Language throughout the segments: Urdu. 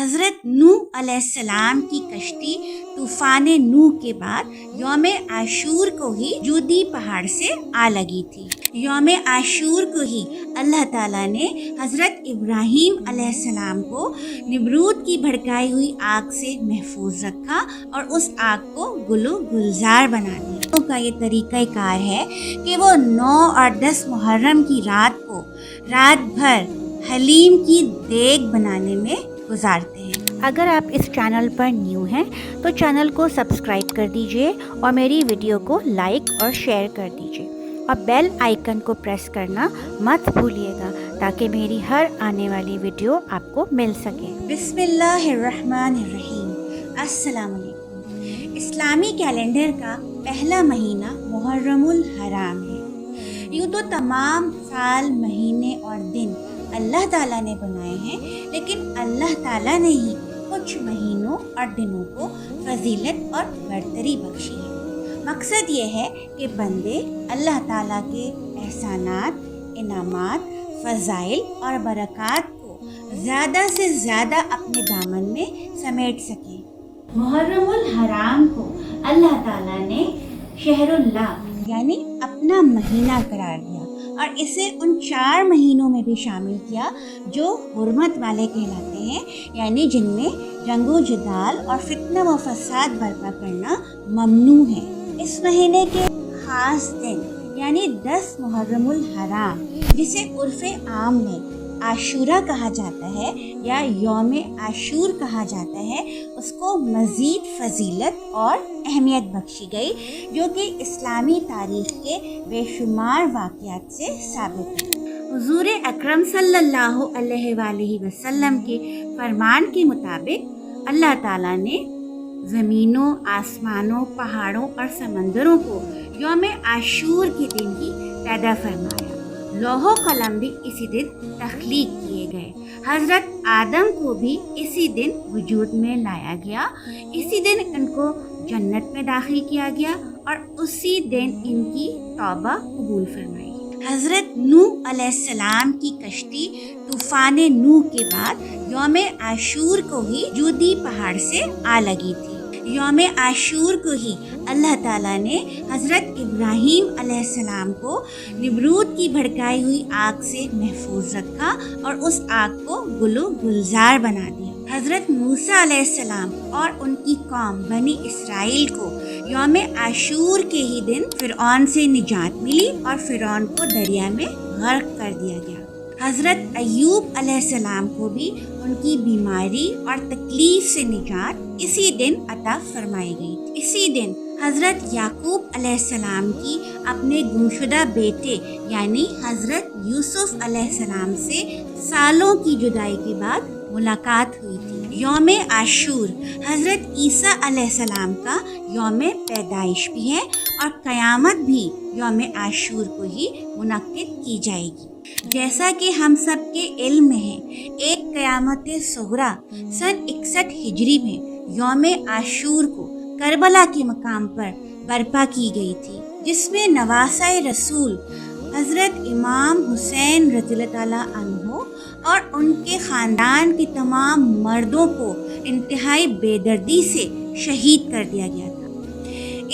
حضرت نوح علیہ السلام کی کشتی طوفان نوح کے بعد یوم عاشور کو ہی جودی پہاڑ سے آ لگی تھی۔ یوم عاشور کو ہی اللہ تعالیٰ نے حضرت ابراہیم علیہ السلام کو نمرود کی بھڑکائی ہوئی آگ سے محفوظ رکھا اور اس آگ کو گلو گلزار بنا دیا۔ کا یہ طریقہ کار ہے کہ وہ 9 اور 10 محرم کی رات کو رات بھر حلیم کی دیگ بنانے میں گزارتے ہیں۔ اگر آپ اس چینل پر نیو ہیں تو چینل کو سبسکرائب کر دیجئے اور میری ویڈیو کو لائک اور شیئر کر دیجئے اور بیل آئیکن کو پریس کرنا مت بھولیے گا تاکہ میری ہر آنے والی ویڈیو آپ کو مل سکے۔ بسم اللہ الرحمن الرحیم۔ السلام علیکم۔ اسلامی کیلنڈر کا پہلا مہینہ محرم الحرام ہے۔ یوں تو تمام سال، مہینے اور دن اللہ تعالیٰ نے بنائے ہیں، لیکن اللہ تعالیٰ نے ہی کچھ مہینوں اور دنوں کو فضیلت اور برتری بخشی ہے۔ مقصد یہ ہے کہ بندے اللہ تعالیٰ کے احسانات، انعامات، فضائل اور برکات کو زیادہ سے زیادہ اپنے دامن میں سمیٹ سکیں۔ محرم الحرام کو اللہ تعالیٰ نے شہر اللہ یعنی اپنا مہینہ قرار دیا اور اسے ان 4 مہینوں میں بھی شامل کیا جو حرمت والے کہلاتے ہیں، یعنی جن میں جنگ و جدال اور فتنہ و فساد برپا کرنا ممنوع ہے۔ اس مہینے کے خاص دن یعنی 10 محرم الحرام، جسے عرف عام میں عاشورہ کہا جاتا ہے یا یوم عاشور کہا جاتا ہے، اس کو مزید فضیلت اور اہمیت بخشی گئی، جو کہ اسلامی تاریخ کے بے شمار واقعات سے ثابت ہے۔ حضور اکرم صلی اللہ علیہ وآلہ وسلم کے فرمان کے مطابق اللہ تعالیٰ نے زمینوں، آسمانوں، پہاڑوں اور سمندروں کو یوم عاشور کے دن ہی پیدا فرمایا۔ لوح و قلم بھی اسی دن تخلیق کیے گئے۔ حضرت آدم کو بھی اسی دن وجود میں لایا گیا، اسی دن ان کو جنت میں داخل کیا گیا اور اسی دن ان کی توبہ قبول فرمائی۔ حضرت نوح علیہ السلام کی کشتی طوفان نوح کے بعد یوم عاشور کو ہی جودی پہاڑ سے آ لگی تھی۔ یوم عاشور کو ہی اللہ تعالیٰ نے حضرت ابراہیم علیہ السلام کو نمرود کی بھڑکائی ہوئی آگ سے محفوظ رکھا اور اس آگ کو گلو گلزار بنا دیا۔ حضرت موسیٰ علیہ السلام اور ان کی قوم بنی اسرائیل کو یوم عاشور کے ہی دن فرعون سے نجات ملی اور فرعون کو دریا میں غرق کر دیا گیا۔ حضرت ایوب علیہ السلام کو بھی ان کی بیماری اور تکلیف سے نجات اسی دن عطا فرمائی گئی۔ اسی دن حضرت یعقوب علیہ السلام کی اپنے گمشدہ بیٹے یعنی حضرت یوسف علیہ السلام سے سالوں کی جدائی کے بعد ملاقات ہوئی تھی۔ یوم عاشور حضرت عیسیٰ علیہ السلام کا یوم پیدائش بھی ہے اور قیامت بھی یوم عاشور کو ہی منعقد کی جائے گی۔ جیسا کہ ہم سب کے علم میں ہے، ایک قیامت صغریٰ سن 61 ہجری میں یوم عاشور کو کربلا کے مقام پر برپا کی گئی تھی، جس میں نواسۂ رسول حضرت امام حسین رضی اللہ تعالیٰ عنہ اور ان کے خاندان کے تمام مردوں کو انتہائی بے دردی سے شہید کر دیا گیا تھا۔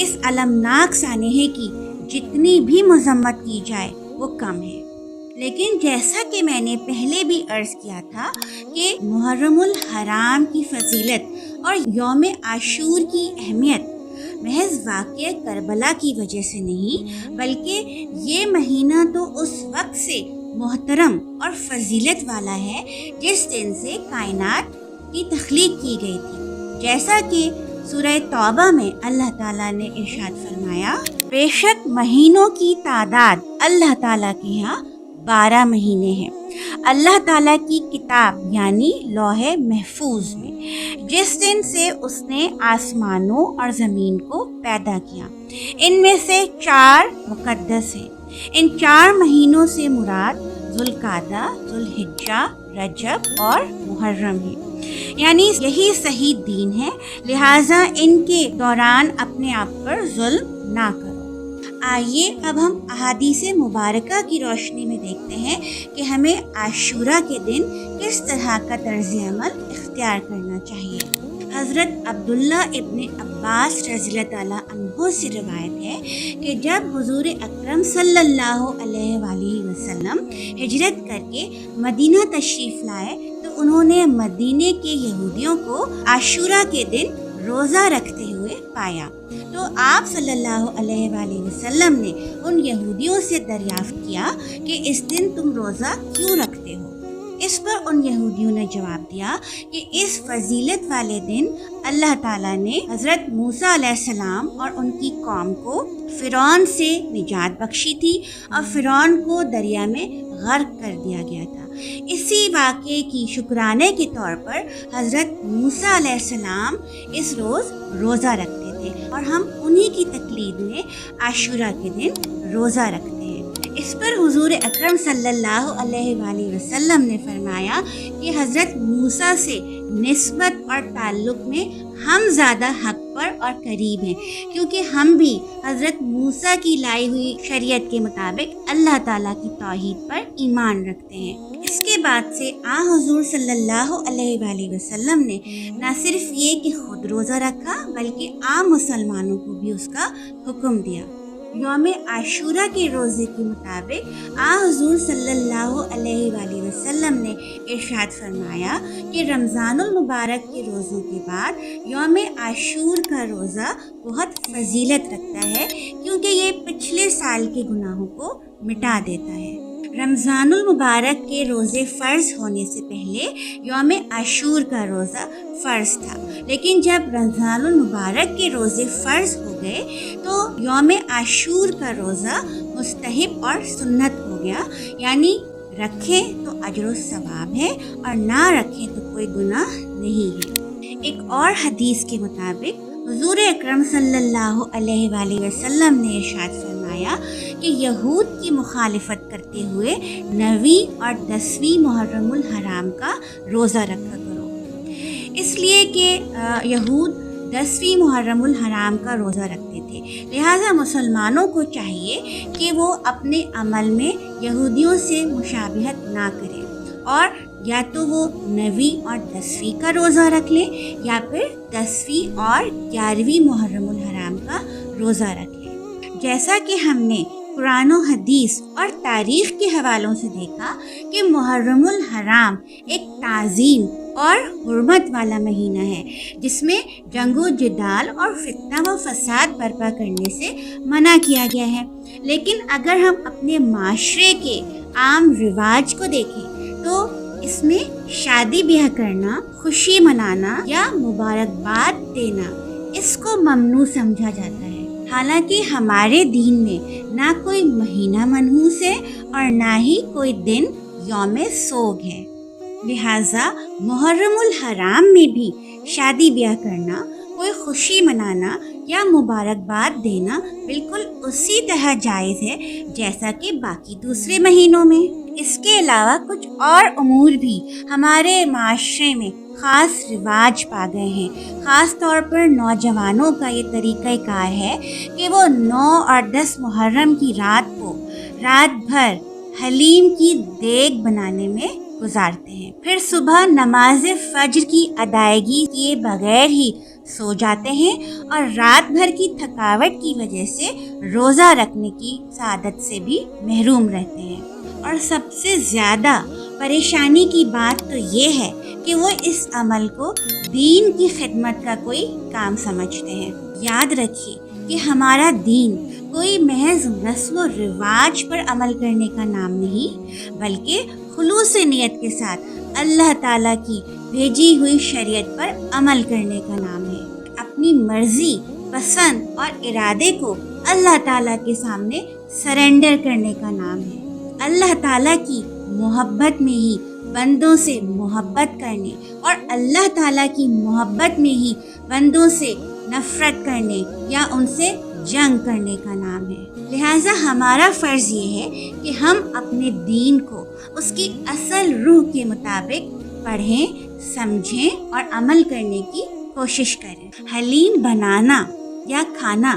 اس المناک سانحے کی جتنی بھی مذمت کی جائے وہ کم ہے، لیکن جیسا کہ میں نے پہلے بھی عرض کیا تھا کہ محرم الحرام کی فضیلت اور یوم عاشور کی اہمیت محض واقعہ کربلا کی وجہ سے نہیں، بلکہ یہ مہینہ تو اس وقت سے محترم اور فضیلت والا ہے جس دن سے کائنات کی تخلیق کی گئی تھی۔ جیسا کہ سورہ توبہ میں اللہ تعالیٰ نے ارشاد فرمایا، بے شک مہینوں کی تعداد اللہ تعالیٰ کے ہاں 12 مہینے ہیں، اللہ تعالیٰ کی کتاب یعنی لوح محفوظ میں، جس دن سے اس نے آسمانوں اور زمین کو پیدا کیا۔ ان میں سے 4 مقدس ہیں۔ ان 4 مہینوں سے مراد ذوالقعدہ، ذوالحجہ، رجب اور محرم ہے، یعنی یہی صحیح دین ہے، لہٰذا ان کے دوران اپنے آپ پر ظلم نہ کرو۔ آئیے اب ہم احادیث مبارکہ کی روشنی میں دیکھتے ہیں کہ ہمیں عاشورہ کے دن کس طرح کا طرز عمل اختیار کرنا چاہیے۔ حضرت عبداللہ ابن عباس رضی اللہ تعالیٰ عنہ سے روایت ہے کہ جب حضور اکرم صلی اللہ علیہ وآلہ وسلم ہجرت کر کے مدینہ تشریف لائے تو انہوں نے مدینے کے یہودیوں کو عاشورہ کے دن روزہ رکھتے ہوئے پایا، تو آپ صلی اللہ علیہ وآلہ وسلم نے ان یہودیوں سے دریافت کیا کہ اس دن تم روزہ کیوں رکھتے ہو؟ اس پر ان یہودیوں نے جواب دیا کہ اس فضیلت والے دن اللہ تعالیٰ نے حضرت موسیٰ علیہ السلام اور ان کی قوم کو فرعون سے نجات بخشی تھی اور فرعون کو دریا میں غرق کر دیا گیا تھا۔ اسی واقعے کی شکرانے کے طور پر حضرت موسیٰ علیہ السلام اس روز روزہ رکھتے تھے اور ہم انہی کی تقلید میں عاشورہ کے دن روزہ رکھتے ہیں۔ اس پر حضور اکرم صلی اللہ علیہ وآلہ وسلم نے فرمایا کہ حضرت موسیٰ سے نسبت اور تعلق میں ہم زیادہ حق پر اور قریب ہیں، کیونکہ ہم بھی حضرت موسیٰ کی لائی ہوئی شریعت کے مطابق اللہ تعالیٰ کی توحید پر ایمان رکھتے ہیں۔ اس کے بعد سے حضور صلی اللہ علیہ وآلہ وسلم نے نہ صرف یہ کہ خود روزہ رکھا بلکہ عام مسلمانوں کو بھی اس کا حکم دیا۔ یوم عاشورہ کے روزے کے مطابق حضور صلی اللہ علیہ وآلہ وسلم نے ارشاد فرمایا کہ رمضان المبارک کے روزوں کے بعد یوم عاشور کا روزہ بہت فضیلت رکھتا ہے، کیونکہ یہ پچھلے سال کے گناہوں کو مٹا دیتا ہے۔ رمضان المبارک کے روزے فرض ہونے سے پہلے یوم عاشور کا روزہ فرض تھا، لیکن جب رمضان المبارک کے روزے فرض ہو گئے تو یوم عاشور کا روزہ مستحب اور سنت ہو گیا، یعنی رکھیں تو اجر و ثواب ہے اور نہ رکھیں تو کوئی گناہ نہیں ہے۔ ایک اور حدیث کے مطابق حضور اکرم صلی اللہ علیہ وآلہ وسلم نے ارشاد فرمایا کہ یہود کی مخالفت کرتے ہوئے 9ویں اور 10ویں محرم الحرام کا روزہ رکھا کرو، اس لیے کہ یہود 10ویں محرم الحرام کا روزہ رکھتے تھے، لہٰذا مسلمانوں کو چاہیے کہ وہ اپنے عمل میں یہودیوں سے مشابہت نہ کریں اور یا تو وہ 9ویں اور 10ویں کا روزہ رکھ لیں یا پھر 10ویں اور 11ویں محرم الحرام کا روزہ رکھ لیں۔ جیسا کہ ہم نے قرآن و حدیث اور تاریخ کے حوالوں سے دیکھا کہ محرم الحرام ایک تعظیم اور حرمت والا مہینہ ہے، جس میں جنگ و جدال اور فتنہ و فساد برپا کرنے سے منع کیا گیا ہے، لیکن اگر ہم اپنے معاشرے کے عام رواج کو دیکھیں تو اس میں شادی بیاہ کرنا، خوشی منانا یا مبارکباد دینا اس کو ممنوع سمجھا جاتا ہے، حالانکہ ہمارے دین میں نہ کوئی مہینہ منحوس ہے اور نہ ہی کوئی دن یوم سوگ ہے، لہٰذا محرم الحرام میں بھی شادی بیاہ کرنا، کوئی خوشی منانا یا مبارکباد دینا بالکل اسی طرح جائز ہے جیسا کہ باقی دوسرے مہینوں میں۔ اس کے علاوہ کچھ اور امور بھی ہمارے معاشرے میں خاص رواج پا گئے ہیں، خاص طور پر نوجوانوں کا یہ طریقہ کار ہے کہ وہ 9 اور 10 محرم کی رات کو رات بھر حلیم کی دیگ بنانے میں گزارتے ہیں، پھر صبح نماز فجر کی ادائیگی کیے بغیر ہی سو جاتے ہیں اور رات بھر کی تھکاوٹ کی وجہ سے روزہ رکھنے کی سعادت سے بھی محروم رہتے ہیں۔ اور سب سے زیادہ پریشانی کی بات تو یہ ہے کہ وہ اس عمل کو دین کی خدمت کا کوئی کام سمجھتے ہیں۔ یاد رکھیے کہ ہمارا دین کوئی محض رسم و رواج پر عمل کرنے کا نام نہیں، بلکہ خلوص نیت کے ساتھ اللہ تعالیٰ کی بھیجی ہوئی شریعت پر عمل کرنے کا نام ہے۔ اپنی مرضی، پسند اور ارادے کو اللہ تعالیٰ کے سامنے سرنڈر کرنے کا نام ہے۔ اللہ تعالیٰ کی محبت میں ہی بندوں سے محبت کرنے اور اللہ تعالیٰ کی محبت میں ہی بندوں سے نفرت کرنے یا ان سے جنگ کرنے کا نام ہے۔ لہٰذا ہمارا فرض یہ ہے کہ ہم اپنے دین کو اس کی اصل روح کے مطابق پڑھیں، سمجھیں اور عمل کرنے کی کوشش کریں۔ حلیم بنانا یا کھانا